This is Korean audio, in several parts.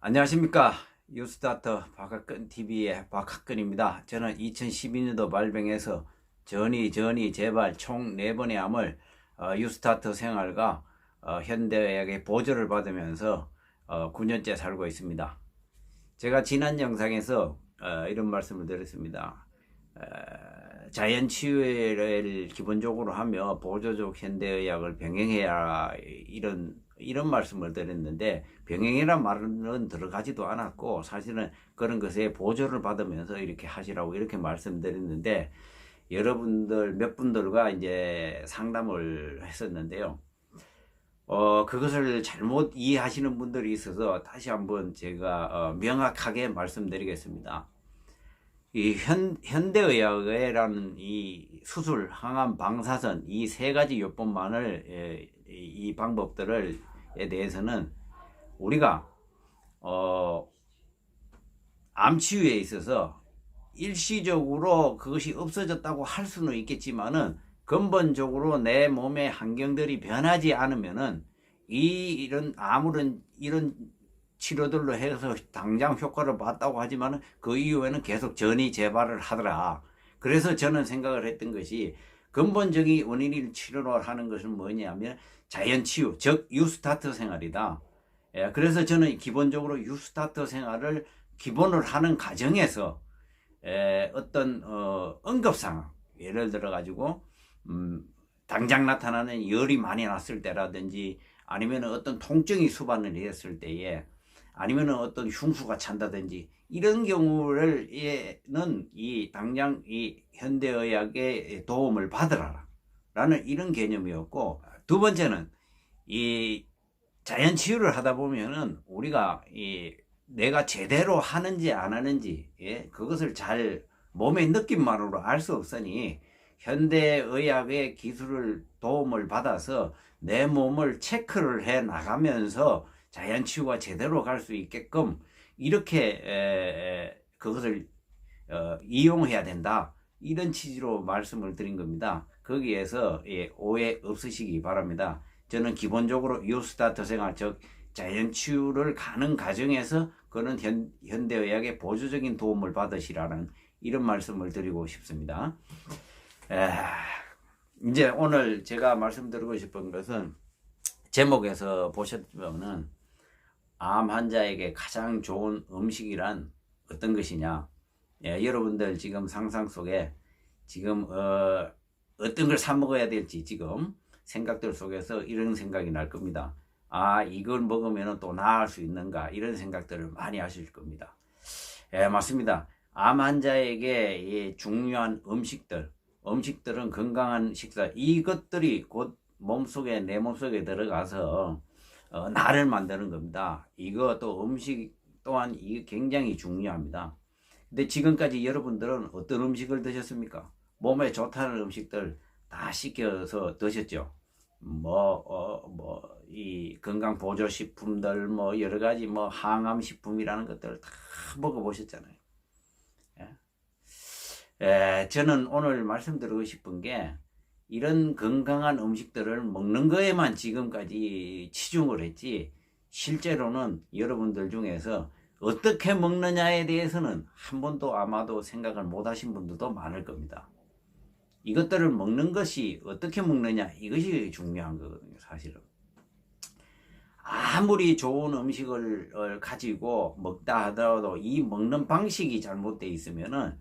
안녕하십니까. 뉴스타터 박학근TV의 박학근입니다. 저는 2012년도 발병해서 전이 제발 총 4번의 암을 뉴스타터 생활과 현대의학의 보조를 받으면서 9년째 살고 있습니다. 제가 지난 영상에서 이런 말씀을 드렸습니다. 자연치유를 기본적으로 하며 보조적 현대의학을 병행해야 이런 말씀을 드렸는데, 병행이란 말은 들어가지도 않았고 사실은 그런 것에 보조를 받으면서 이렇게 하시라고 이렇게 말씀드렸는데, 여러분들 몇 분들과 이제 상담을 했었는데요. 그것을 잘못 이해하시는 분들이 있어서 다시 한번 제가 명확하게 말씀드리겠습니다. 이 현대의학이라는 이 수술, 항암, 방사선 이 세 가지 요법만을 이 방법들에 대해서는 우리가 암 치유에 있어서 일시적으로 그것이 없어졌다고 할 수는 있겠지만은 근본적으로 내 몸의 환경들이 변하지 않으면은 이런 아무런 이런 치료들로 해서 당장 효과를 봤다고 하지만 그 이후에는 계속 전이 재발을 하더라. 그래서 저는 생각을 했던 것이 근본적인 원인을 치료를 하는 것은 뭐냐면 자연치유, 즉 유스타트 생활이다. 그래서 저는 기본적으로 유스타트 생활을 기본을 하는 과정에서 어떤 응급상황, 예를 들어 가지고 당장 나타나는 열이 많이 났을 때라든지, 아니면 어떤 통증이 수반을 했을 때에, 아니면 어떤 흉수가 찬다든지, 이런 경우를는 이 당장 이 현대의학의 도움을 받으라 라는 이런 개념이었고, 두 번째는 이 자연치유를 하다 보면은 우리가 내가 제대로 하는지 안 하는지, 그것을 잘 몸의 느낌만으로 알 수 없으니 현대의학의 기술을 도움을 받아서 내 몸을 체크를 해 나가면서 자연치유가 제대로 갈 수 있게끔 이렇게 그것을 이용해야 된다, 이런 취지로 말씀을 드린 겁니다. 거기에서 오해 없으시기 바랍니다. 저는 기본적으로 뉴스타터 생활, 즉 자연치유를 가는 과정에서 그런 현대의학의 보조적인 도움을 받으시라는 이런 말씀을 드리고 싶습니다. 이제 오늘 제가 말씀드리고 싶은 것은, 제목에서 보셨면은 암 환자에게 가장 좋은 음식이란 어떤 것이냐. 여러분들 지금 상상 속에 지금 어떤 걸 사 먹어야 될지 지금 생각들 속에서 이런 생각이 날 겁니다. 아, 이걸 먹으면 또 나을 수 있는가, 이런 생각들을 많이 하실 겁니다. 맞습니다. 암 환자에게 중요한 음식들은 건강한 식사, 이것들이 곧 몸속에, 내 몸속에 들어가서 나를 만드는 겁니다. 이거 또 음식 또한 이게 굉장히 중요합니다. 근데 지금까지 여러분들은 어떤 음식을 드셨습니까? 몸에 좋다는 음식들 다 시켜서 드셨죠. 이 건강 보조 식품들, 여러 가지 항암 식품이라는 것들을 다 먹어보셨잖아요. 저는 오늘 말씀드리고 싶은 게, 이런 건강한 음식들을 먹는 거에만 지금까지 치중을 했지, 실제로는 여러분들 중에서 어떻게 먹느냐에 대해서는 한 번도 아마도 생각을 못 하신 분들도 많을 겁니다. 이것들을 먹는 것이 어떻게 먹느냐, 이것이 중요한 거거든요. 사실은 아무리 좋은 음식을 가지고 먹다 하더라도 이 먹는 방식이 잘못되어 있으면은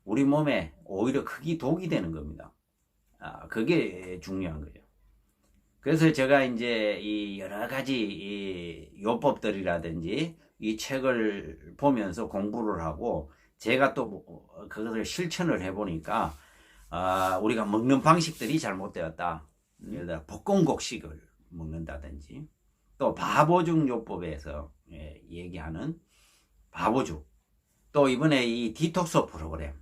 우리 몸에 오히려 크게 독이 되는 겁니다. 그게 중요한 거예요. 그래서 제가 이제 이 여러 가지 이 요법들이라든지 이 책을 보면서 공부를 하고, 제가 또 그것을 실천을 해보니까 우리가 먹는 방식들이 잘못되었다. 예를 들어 볶음곡식을 먹는다든지, 또 바보죽 요법에서 얘기하는 바보죽, 또 이번에 이 디톡스 프로그램,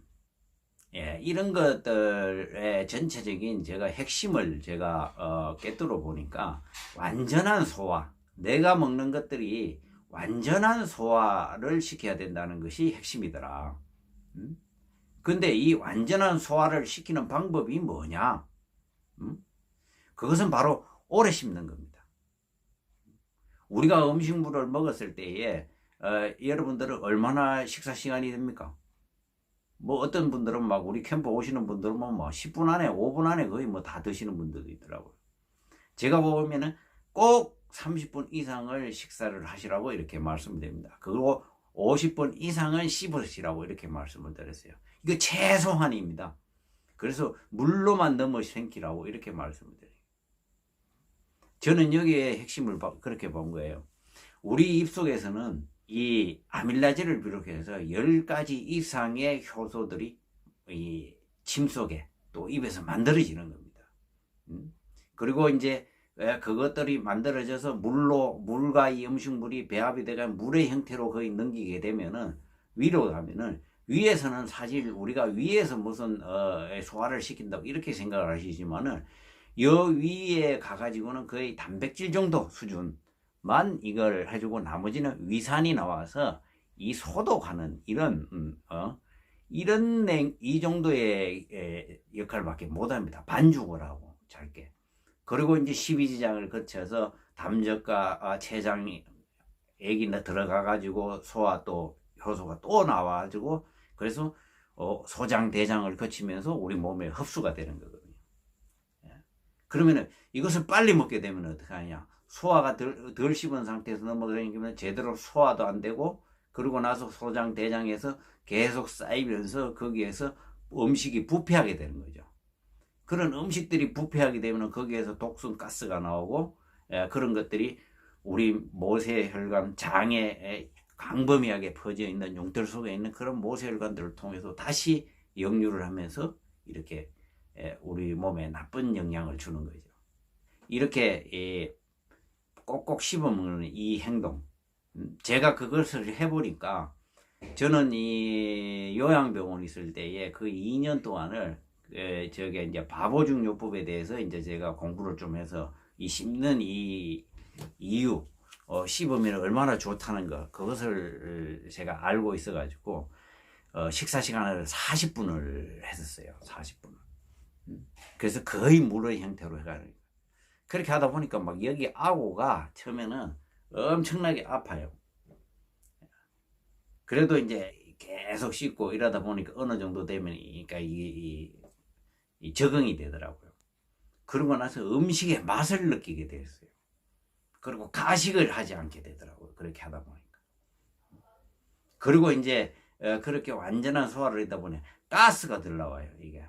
이런 것들의 전체적인 제가 핵심을 제가 꿰뚫어 보니까, 완전한 소화, 내가 먹는 것들이 완전한 소화를 시켜야 된다는 것이 핵심이더라. 근데 이 완전한 소화를 시키는 방법이 뭐냐? 그것은 바로 오래 씹는 겁니다. 우리가 음식물을 먹었을 때에 여러분들은 얼마나 식사 시간이 됩니까? 뭐 어떤 분들은 막 우리 캠프 오시는 분들은 뭐 10분 안에 5분 안에 거의 뭐 다 드시는 분들도 있더라고요. 제가 보면은 꼭 30분 이상을 식사를 하시라고 이렇게 말씀드립니다. 그리고 50분 이상은 씹으시라고 이렇게 말씀을 드렸어요. 이거 최소한입니다. 그래서 물로만 넘어 생기라고 이렇게 말씀을 드려요. 저는 여기에 핵심을 그렇게 본 거예요. 우리 입속에서는 이 아밀라제를 비롯해서 10가지 이상의 효소들이 이 침 속에 또 입에서 만들어지는 겁니다. 그리고 이제 그것들이 만들어져서 물과 이 음식물이 배합이 돼가 물의 형태로 거의 넘기게 되면은 위로 가면은 위에서는 사실 우리가 위에서 무슨 소화를 시킨다고 이렇게 생각을 하시지만은 여 위에 가가지고는 거의 단백질 정도 수준만 이걸 해주고 나머지는 위산이 나와서 이 소독하는 이런 이 정도의 역할밖에 못합니다. 반죽을 하고 짧게. 그리고 이제 12지장을 거쳐서 담적과 췌장이 액이 들어가가지고 소화 또 효소가 또 나와가지고 그래서 소장 대장을 거치면서 우리 몸에 흡수가 되는 거거든요. 그러면은 이것을 빨리 먹게 되면 어떻게 하냐? 소화가 덜 씹은 상태에서 넘어가면 제대로 소화도 안 되고 그러고 나서 소장 대장에서 계속 쌓이면서 거기에서 음식이 부패하게 되는 거죠. 그런 음식들이 부패하게 되면 거기에서 독성 가스가 나오고 그런 것들이 우리 모세혈관 장에 광범위하게 퍼져 있는 용털 속에 있는 그런 모세혈관들을 통해서 다시 역류를 하면서 이렇게 우리 몸에 나쁜 영향을 주는 거죠. 이렇게 꼭꼭 씹어 먹는 이 행동, 제가 그것을 해보니까 저는 이 요양병원 있을 때에 그 2년 동안을 저게 이제 바보중요법에 대해서 이제 제가 공부를 좀 해서 이 씹는 이 이유, 씹으면 얼마나 좋다는 거, 그것을 제가 알고 있어가지고 식사 시간을 40분을 했었어요. 40분을. 그래서 거의 물의 형태로 해가지고 그렇게 하다 보니까 막 여기 아고가 처음에는 엄청나게 아파요. 그래도 이제 계속 씹고 이러다 보니까 어느 정도 되면 그러니까 이 적응이 되더라고요. 그러고 나서 음식의 맛을 느끼게 됐어요. 그리고 가식을 하지 않게 되더라고요. 그렇게 하다 보니까. 그리고 이제 그렇게 완전한 소화를 하다 보니 가스가 덜 나와요. 이게.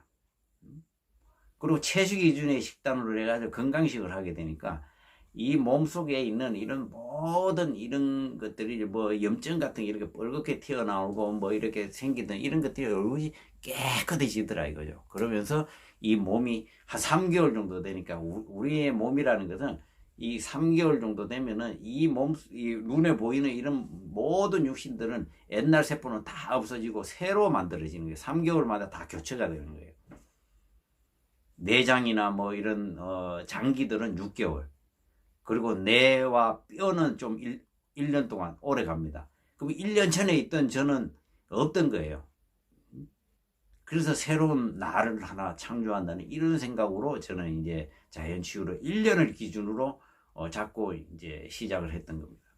그리고 채식 기준의 식단으로 해가지고 건강식을 하게 되니까 이 몸속에 있는 이런 모든 이런 것들이 뭐 염증 같은 게 이렇게 뻘겋게 튀어나오고 뭐 이렇게 생기던 이런 것들이 얼굴이 깨끗해지더라 이거죠. 그러면서 이 몸이 한 3개월 정도 되니까 우리의 몸이라는 것은 이 3개월 정도 되면은 이 눈에 보이는 이런 모든 육신들은 옛날 세포는 다 없어지고 새로 만들어지는 거예요. 3개월마다 다 교체가 되는 거예요. 내장이나 뭐 이런 장기들은 6개월. 그리고 뇌와 뼈는 좀 1년 동안 오래 갑니다. 그럼 1년 전에 있던 저는 없던 거예요. 그래서 새로운 나를 하나 창조한다는 이런 생각으로 저는 이제 자연치유를 1년을 기준으로 잡고 이제 시작을 했던 겁니다.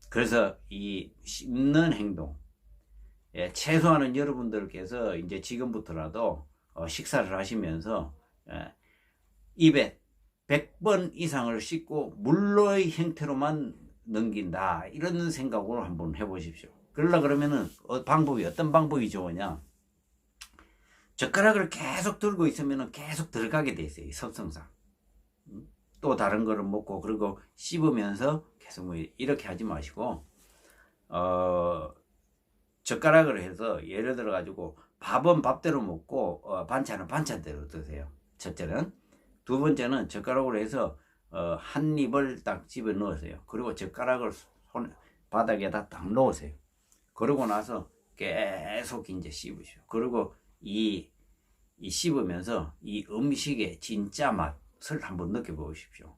그래서 이 씹는 행동, 최소한은 여러분들께서 이제 지금부터라도 식사를 하시면서 입에 100번 이상을 씻고 물로의 형태로만 넘긴다 이런 생각으로 한번 해보십시오. 그러려 그러면은 어떤 방법이 좋으냐? 젓가락을 계속 들고 있으면 계속 들어가게 돼 있어요. 섭성상. 또 다른 거를 먹고 그리고 씹으면서 계속 뭐 이렇게 하지 마시고 젓가락을 해서 예를 들어 가지고 밥은 밥대로 먹고 반찬은 반찬대로 드세요. 첫째는. 두 번째는 젓가락으로 해서 한 입을 딱 집어 넣으세요. 그리고 젓가락을 바닥에다 딱 놓으세요. 그러고 나서 계속 이제 씹으시오. 그리고 이 씹으면서 이 음식의 진짜 맛을 한번 느껴보십시오.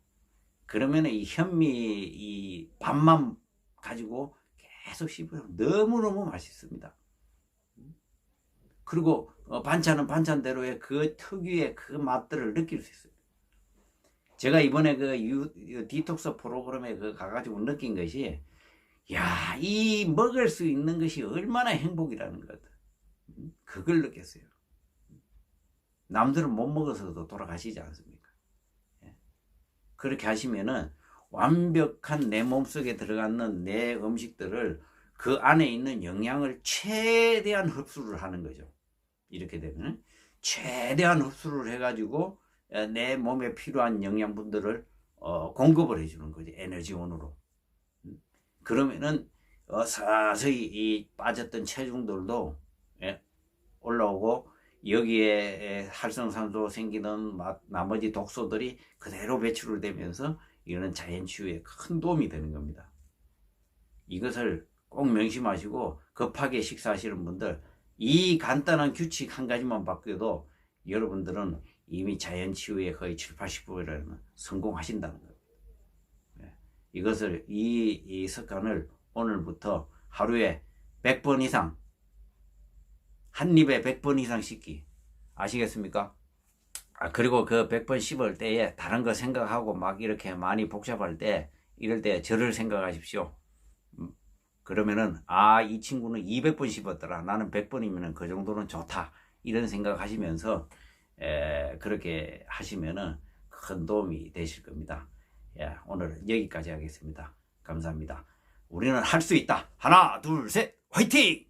그러면 이 현미 이 밥만 가지고 계속 씹으면 너무너무 맛있습니다. 그리고 반찬은 반찬대로의 그 특유의 그 맛들을 느낄 수 있어요. 제가 이번에 디톡스 프로그램에 가가지고 느낀 것이, 야, 이 먹을 수 있는 것이 얼마나 행복이라는 것. 그걸 느꼈어요. 남들은 못 먹어서도 돌아가시지 않습니까? 그렇게 하시면은 완벽한 내 몸속에 들어가는 내 음식들을 그 안에 있는 영양을 최대한 흡수를 하는 거죠. 이렇게 되면 최대한 흡수를 해가지고 내 몸에 필요한 영양분들을 공급을 해주는 거죠. 에너지원으로. 그러면은 서서히 이 빠졌던 체중들도 올라오고, 여기에 활성산소 생기는 나머지 독소들이 그대로 배출을 되면서 이거는 자연치유에 큰 도움이 되는 겁니다. 이것을 꼭 명심하시고 급하게 식사하시는 분들, 이 간단한 규칙 한 가지만 바뀌어도 여러분들은 이미 자연치유에 거의 70~80%는 성공하신다는 겁니다. 이것을 이 습관을 오늘부터 하루에 100번 이상, 한 입에 100번 이상 씹기. 아시겠습니까? 그리고 그 100번 씹을 때에 다른 거 생각하고 막 이렇게 많이 복잡할 때, 이럴 때 저를 생각하십시오. 그러면은 이 친구는 200번 씹었더라, 나는 100번이면 그 정도는 좋다, 이런 생각하시면서 그렇게 하시면은 큰 도움이 되실 겁니다. 오늘 여기까지 하겠습니다. 감사합니다. 우리는 할 수 있다. 하나, 둘, 셋, 화이팅!